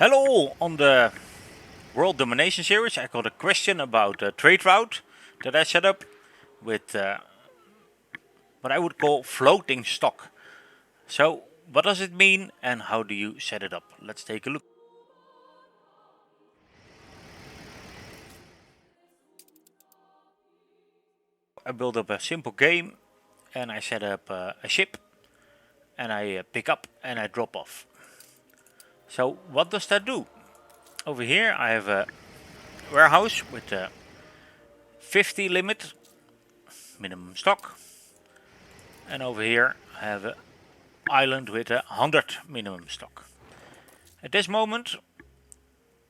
Hello, on the World Domination series I got a question about a trade route that I set up with what I would call floating stock. So what does it mean and how do you set it up? Let's take a look. I build up a simple game and I set up a ship and I pick up and I drop off. So what does that do? Over here I have a warehouse with a 50 limit minimum stock, and over here I have an island with a 100 minimum stock. At this moment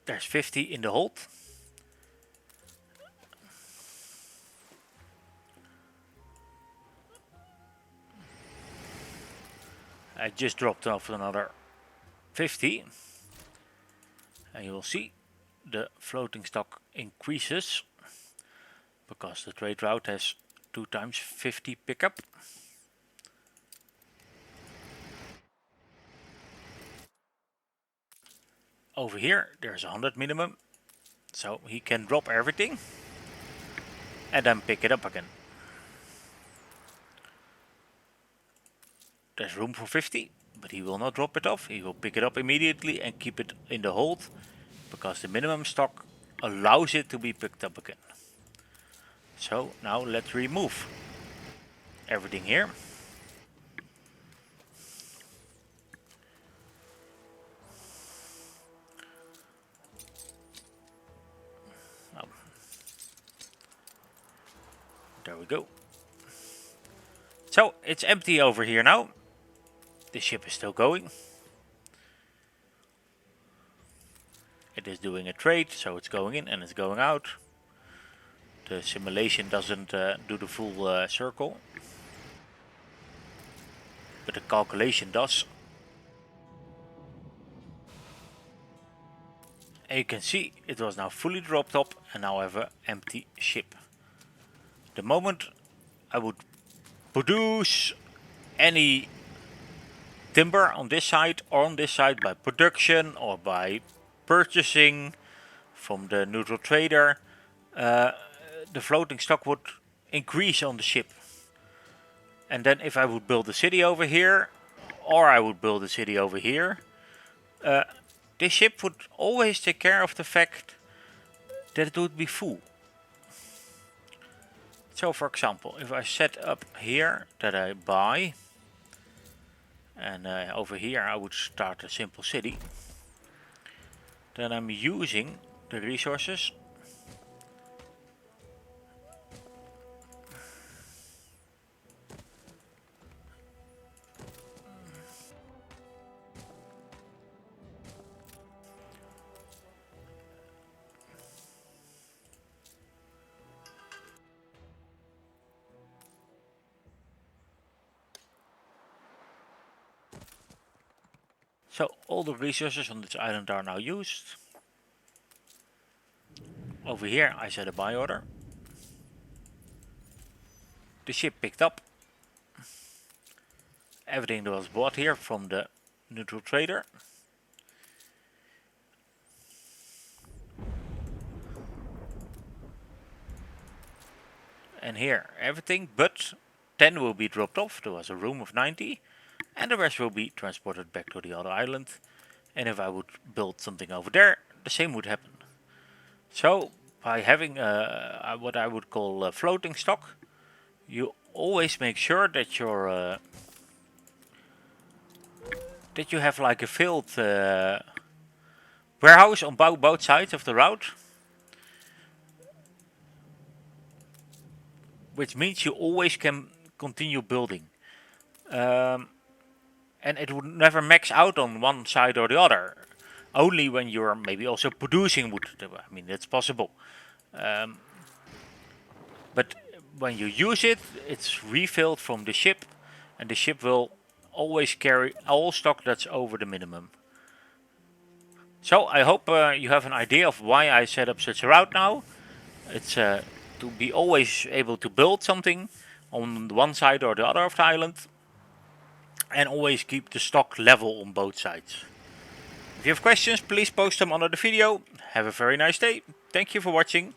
there's 50 in the hold. I just dropped off another 50 and you will see the floating stock increases because the trade route has 2 times 50 pickup. Over here there's 100 minimum, so he can drop everything and then pick it up again. There's room for 50, but he will not drop it off. He will pick it up immediately and keep it in the hold because the minimum stock allows it to be picked up again. So now let's remove everything here. Oh. There we go. So it's empty over here now. The ship is still going. It is doing a trade, so it's going in and it's going out. The simulation doesn't do the full circle, but the calculation does. And you can see it was now fully dropped up and now I have an empty ship. The moment I would produce any timber on this side or on this side by production or by purchasing from the neutral trader, the floating stock would increase on the ship. And then if I would build a city over here or I would build a city over here, this ship would always take care of the fact that it would be full. So for example, if I set up here that I buy, and over here I would start a simple city, then I'm using the resources so all the resources on this island are now used. Over here I set a buy order. The ship picked up everything that was bought here from the neutral trader. And here everything but 10 will be dropped off. There was a room of 90 and the rest will be transported back to the other island. And if I would build something over there, the same would happen. So by having what I would call a floating stock, you always make sure that your that you have like a filled warehouse on both sides of the route, which means you always can continue building. And it would never max out on one side or the other. Only when you're maybe also producing wood. I mean, that's possible. But when you use it, it's refilled from the ship, and the ship will always carry all stock that's over the minimum. So I hope you have an idea of why I set up such a route now. It's to be always able to build something on one side or the other of the island, and always keep the stock level on both sides. If you have questions, please post them under the video. Have a very nice day. Thank you for watching.